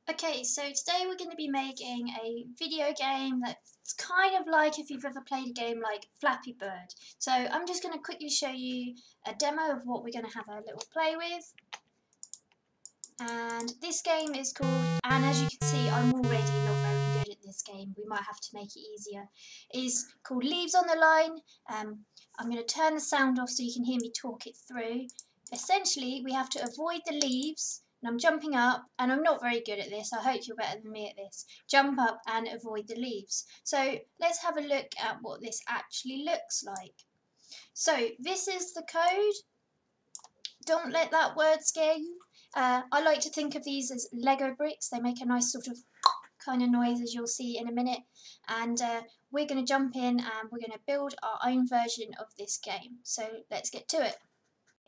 Okay, so today we're going to be making a video game that's kind of like if you've ever played a game like Flappy Bird. So I'm just going to quickly show you a demo of what we're going to have a little play with. And this game is called, and as you can see I'm already not very good at this game, we might have to make it easier, is called Leaves on the Line. I'm going to turn the sound off so you can hear me talk it through. Essentially we have to avoid the leaves. And I'm jumping up, and I'm not very good at this, I hope you're better than me at this. Jump up and avoid the leaves. So let's have a look at what this actually looks like. So this is the code. Don't let that word scare you. I like to think of these as Lego bricks. They make a nice sort of kind of noise, as you'll see in a minute. And we're going to jump in and we're going to build our own version of this game. So let's get to it.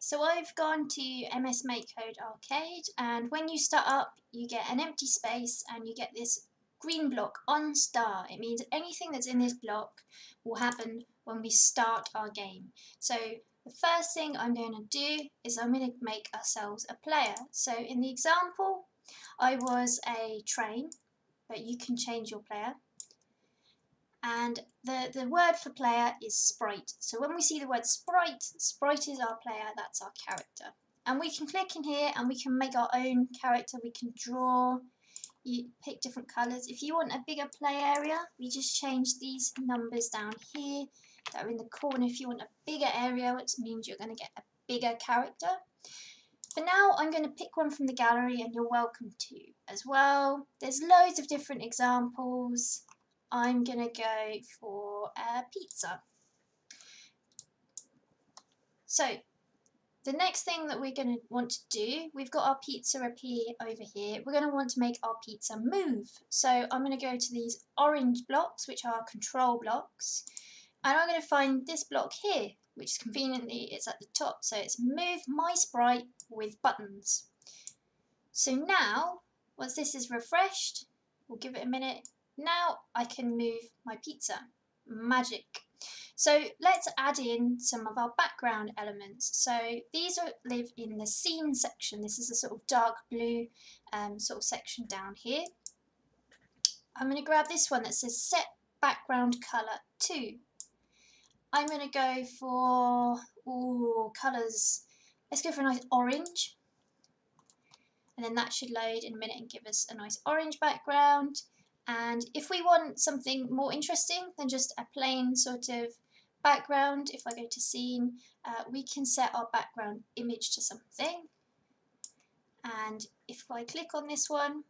So I've gone to MS MakeCode Arcade, and when you start up you get an empty space and you get this green block on star. It means anything that's in this block will happen when we start our game. So the first thing I'm going to do is I'm going to make ourselves a player. So in the example I was a train, but you can change your player. And the word for player is sprite. So when we see the word sprite, sprite is our player, that's our character. And we can click in here and we can make our own character, we can draw, you pick different colours. If you want a bigger play area, we just change these numbers down here that are in the corner. If you want a bigger area, which means you're going to get a bigger character. For now, I'm going to pick one from the gallery, and you're welcome to as well. There's loads of different examples. I'm going to go for a pizza. So the next thing that we're going to want to do, we've got our pizza appear over here. We're going to want to make our pizza move. So I'm going to go to these orange blocks, which are control blocks. And I'm going to find this block here, which conveniently is at the top. So it's move my sprite with buttons. So now, once this is refreshed, we'll give it a minute. Now I can move my pizza. Magic. So let's add in some of our background elements. So these live in the scene section. This is a sort of dark blue sort of section down here. I'm going to grab this one that says set background color 2. I'm going to go for colours. Let's go for a nice orange. And then that should load in a minute and give us a nice orange background. And if we want something more interesting than just a plain sort of background, if I go to scene, we can set our background image to something. And if I click on this one,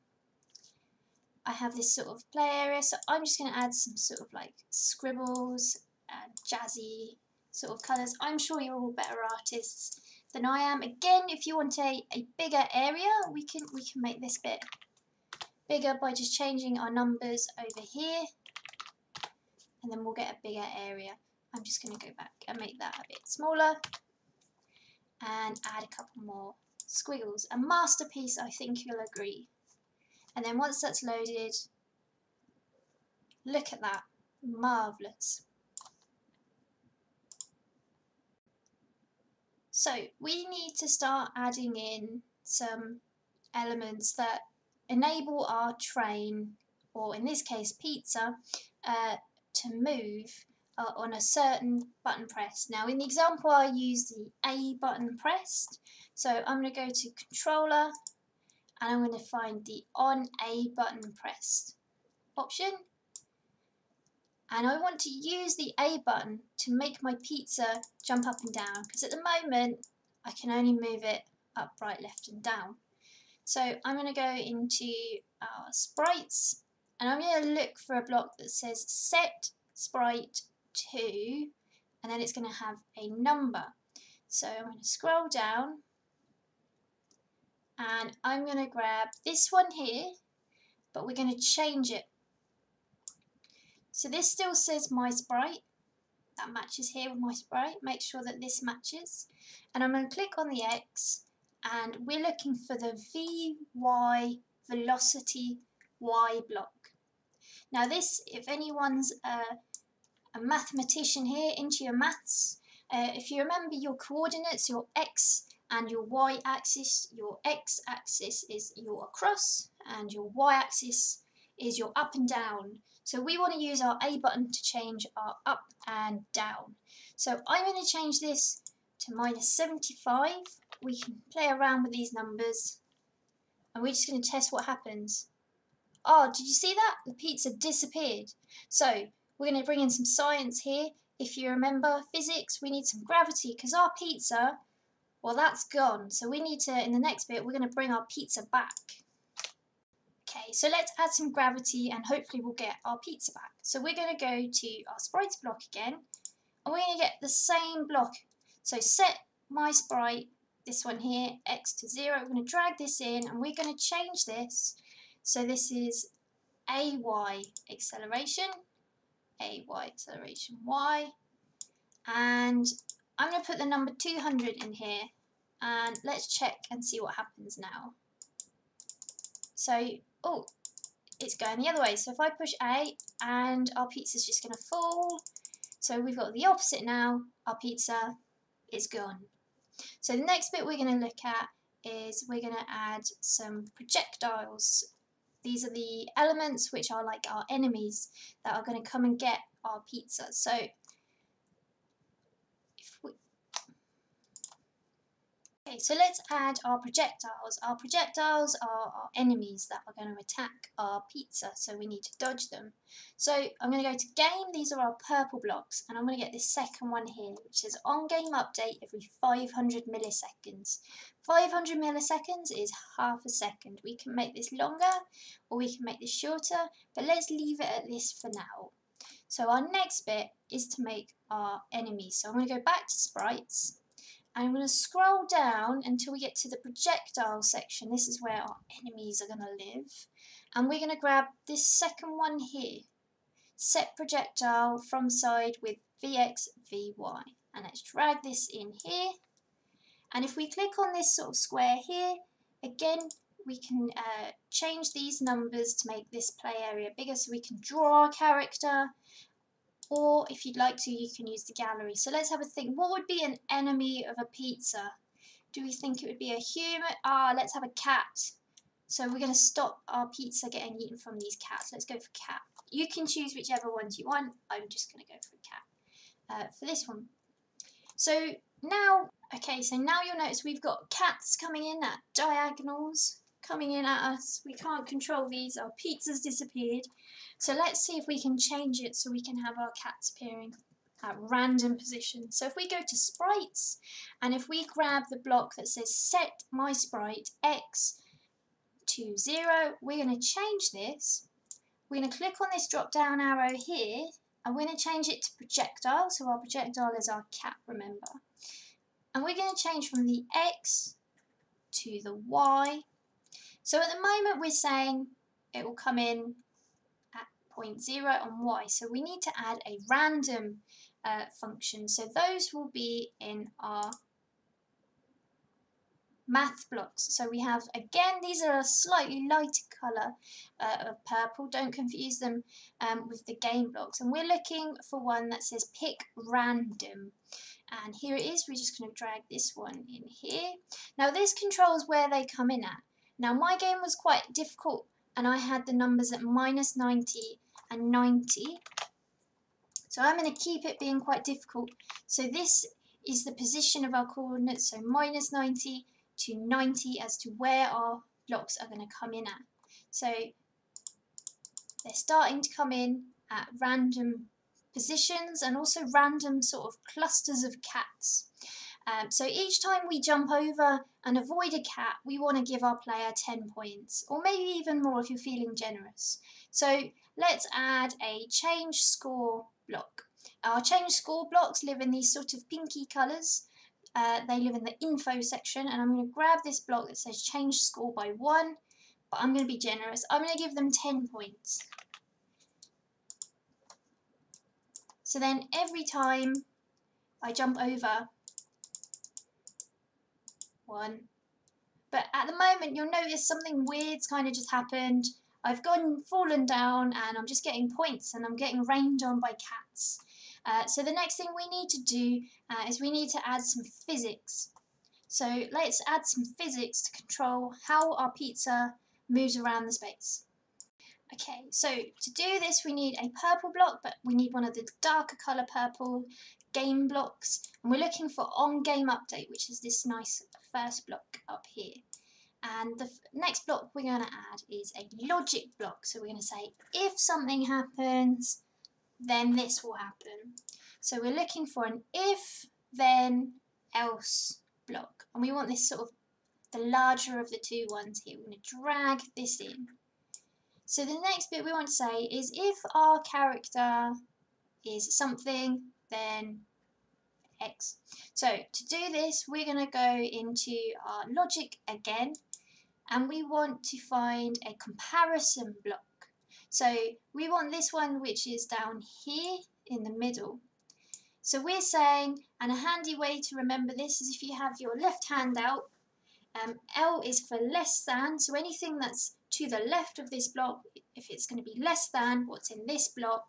I have this sort of play area. So I'm just going to add some sort of like scribbles and jazzy sort of colours. I'm sure you're all better artists than I am. Again, if you want a bigger area, we can make this bit bigger by just changing our numbers over here, and then we'll get a bigger area. I'm just going to go back and make that a bit smaller and add a couple more squiggles. A masterpiece, I think you'll agree. And then once that's loaded, look at that, marvellous. So we need to start adding in some elements that enable our train, or in this case pizza, to move on a certain button press. Now in the example I use the A button pressed, so I'm going to go to controller and I'm going to find the on A button pressed option, and I want to use the A button to make my pizza jump up and down, because at the moment I can only move it up, right, left and down. So I'm going to go into our sprites and I'm going to look for a block that says set sprite 2, and then it's going to have a number. So I'm going to scroll down and I'm going to grab this one here, but we're going to change it. So this still says my sprite, that matches here with my sprite. Make sure that this matches, and I'm going to click on the X, and we're looking for the VY velocity Y block. Now this, if anyone's a mathematician here, into your maths, if you remember your coordinates, your X and your Y axis, your X axis is your across and your y-axis is your up and down. So we want to use our A button to change our up and down. So I'm going to change this to -75. We can play around with these numbers and we're just going to test what happens. Oh, did you see that? The pizza disappeared. So we're going to bring in some science here. If you remember physics, we need some gravity because our pizza, well, that's gone. So we need to, in the next bit, we're going to bring our pizza back. Okay, so let's add some gravity and hopefully we'll get our pizza back. So we're going to go to our sprites block again and we're going to get the same block. So set my sprite, this one here, x to 0. We're going to drag this in and we're going to change this. So this is AY acceleration, Y, and I'm going to put the number 200 in here and let's check and see what happens now. So, oh, it's going the other way. So if I push A and our pizza's just going to fall. So we've got the opposite now, our pizza is gone. So the next bit we're going to look at is we're going to add some projectiles. These are the elements which are like our enemies that are going to come and get our pizza. So so let's add our projectiles. Our projectiles are our enemies that are going to attack our pizza, so we need to dodge them. So I'm going to go to game, these are our purple blocks, and I'm going to get this second one here, which says on game update every 500 milliseconds. 500 milliseconds is half a second. We can make this longer or we can make this shorter, but let's leave it at this for now. So our next bit is to make our enemies. So I'm going to go back to sprites. And I'm going to scroll down until we get to the projectile section. This is where our enemies are going to live. And we're going to grab this second one here. Set projectile from side with VX, VY. And let's drag this in here. And if we click on this sort of square here, again, we can change these numbers to make this play area bigger so we can draw our character. Or if you'd like to, you can use the gallery. So let's have a think. What would be an enemy of a pizza? Do we think it would be a human? Let's have a cat. So we're going to stop our pizza getting eaten from these cats. Let's go for cat. You can choose whichever ones you want. I'm just going to go for cat for this one. So now, so now you'll notice we've got cats coming in at diagonals, coming in at us. We can't control these. Our pizza's disappeared. So let's see if we can change it so we can have our cats appearing at random positions. So if we go to sprites and if we grab the block that says set my sprite x to 0, we're going to change this. We're going to click on this drop down arrow here and we're going to change it to projectile. So our projectile is our cat, remember. And we're going to change from the x to the y. So at the moment we're saying it will come in at 0.0 on y. So we need to add a random function. So those will be in our math blocks. So we have, again, these are a slightly lighter colour of purple. Don't confuse them with the game blocks. And we're looking for one that says pick random. And here it is. We're just going to drag this one in here. Now this controls where they come in at. Now my game was quite difficult and I had the numbers at -90 and 90. So I'm going to keep it being quite difficult. So this is the position of our coordinates. So -90 to 90 as to where our blocks are going to come in at. So they're starting to come in at random positions and also random sort of clusters of cats. So each time we jump over and avoid a cat, we want to give our player 10 points, or maybe even more if you're feeling generous. So let's add a change score block. Our change score blocks live in these sort of pinky colours. They live in the info section, and I'm going to grab this block that says change score by 1, but I'm going to be generous. I'm going to give them 10 points. So then every time I jump over 1, but at the moment you'll notice something weird's kind of just happened. I've fallen down and I'm just getting points and I'm getting rained on by cats. So the next thing we need to do is we need to add some physics. So let's add some physics to control how our pizza moves around the space. Okay, so to do this we need a purple block, but we need one of the darker colour purple game blocks. And we're looking for on game update, which is this nice first block up here. And the next block we're going to add is a logic block. So we're going to say if something happens, then this will happen. So we're looking for an if, then, else block. And we want this sort of the larger of the two ones here. We're going to drag this in. So the next bit we want to say is if our character is something, then X. So to do this, we're going to go into our logic again, and we want to find a comparison block. So we want this one which is down here in the middle. So we're saying, and a handy way to remember this is if you have your left hand out, L is for less than, so anything that's to the left of this block, if it's going to be less than what's in this block,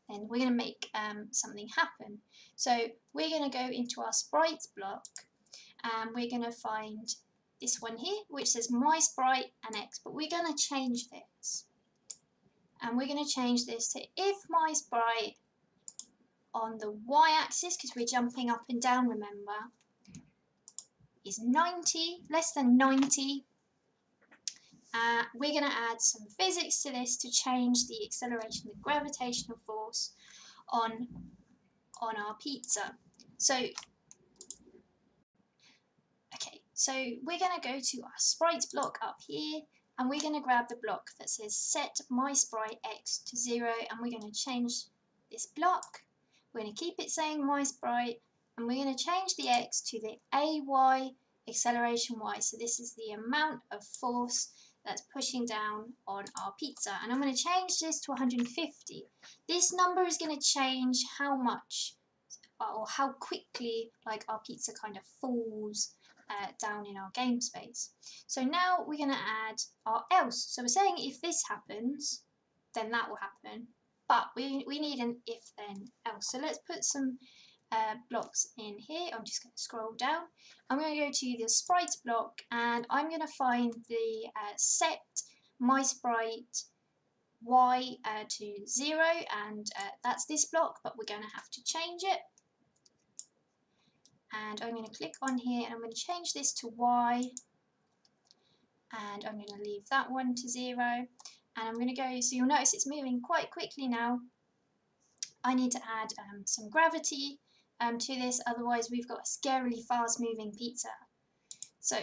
then we're going to make something happen. So we're going to go into our sprites block, and we're going to find this one here, which says my sprite and X, but we're going to change this. And we're going to change this to if my sprite on the y-axis, because we're jumping up and down, remember, is 90, less than 90, we're going to add some physics to this to change the acceleration, the gravitational force on our pizza. So, okay, so we're going to go to our sprites block up here, and we're going to grab the block that says set my sprite X to 0, and we're going to change this block. We're going to keep it saying my sprite, and we're going to change the X to the AY acceleration Y. So this is the amount of force that's pushing down on our pizza. And I'm going to change this to 150. This number is going to change how much or how quickly like our pizza kind of falls down in our game space. So now we're going to add our else. So we're saying if this happens, then that will happen. But we need an if then else. So let's put some blocks in here. I'm just going to scroll down. I'm going to go to the sprites block, and I'm going to find the set my sprite y to 0, and that's this block, but we're going to have to change it. And I'm going to click on here, and I'm going to change this to y, and I'm going to leave that one to 0. And I'm going to go, so you'll notice it's moving quite quickly now. I need to add some gravity to this, otherwise we've got a scarily fast moving pizza. So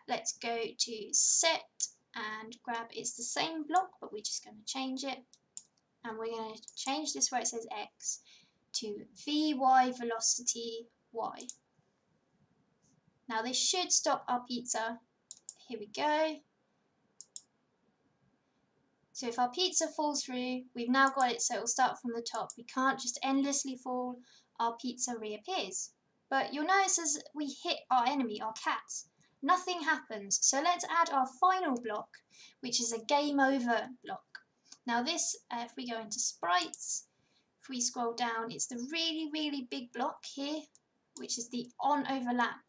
let's go to set and grab, it's the same block, but we're just going to change it. And we're going to change this where it says X to Vy velocity Y. Now this should stop our pizza. Here we go. So if our pizza falls through, we've now got it so it'll start from the top. We can't just endlessly fall, our pizza reappears. But you'll notice as we hit our enemy, our cat, nothing happens. So let's add our final block, which is a game over block. Now this, if we go into sprites, if we scroll down, it's the really, really big block here, which is the on overlap.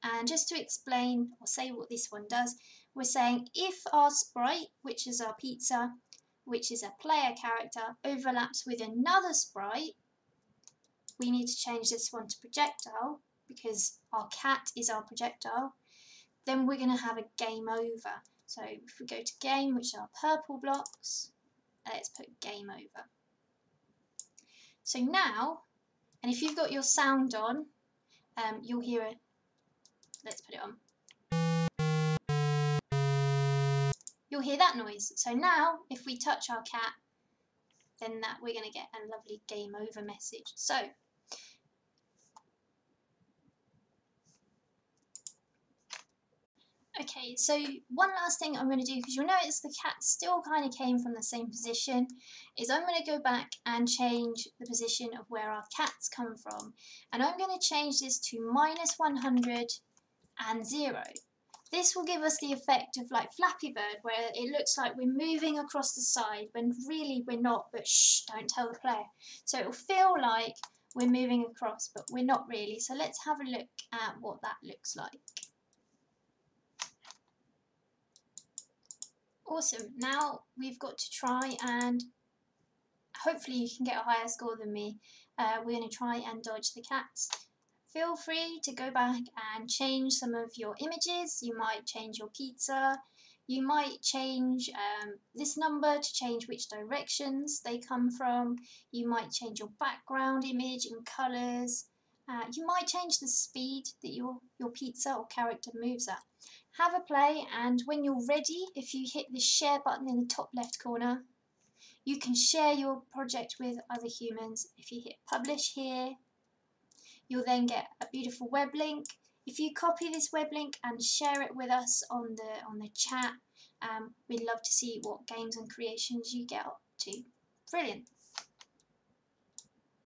And just to explain or say what this one does, we're saying if our sprite, which is our pizza, which is a player character, overlaps with another sprite, we need to change this one to projectile because our cat is our projectile, then we're going to have a game over. So if we go to game, which are purple blocks, let's put game over. So now, and if you've got your sound on, you'll hear it. Let's put it on. You'll hear that noise. So now, if we touch our cat, then that we're going to get a lovely game over message. So, okay, so one last thing I'm going to do, because you'll notice the cat still kind of came from the same position, is I'm going to go back and change the position of where our cats come from. And I'm going to change this to -100 and 0. This will give us the effect of like Flappy Bird, where it looks like we're moving across the side when really we're not, but shh, don't tell the player. So it will feel like we're moving across, but we're not really. So let's have a look at what that looks like. Awesome. Now we've got to try and hopefully you can get a higher score than me. We're going to try and dodge the cats. Feel free to go back and change some of your images. You might change your pizza. You might change this number to change which directions they come from. You might change your background image and colours. You might change the speed that your pizza or character moves at. Have a play, and when you're ready, if you hit the share button in the top left corner, you can share your project with other humans. If you hit publish here, you'll then get a beautiful web link. If you copy this web link and share it with us on the chat, we'd love to see what games and creations you get up to. Brilliant.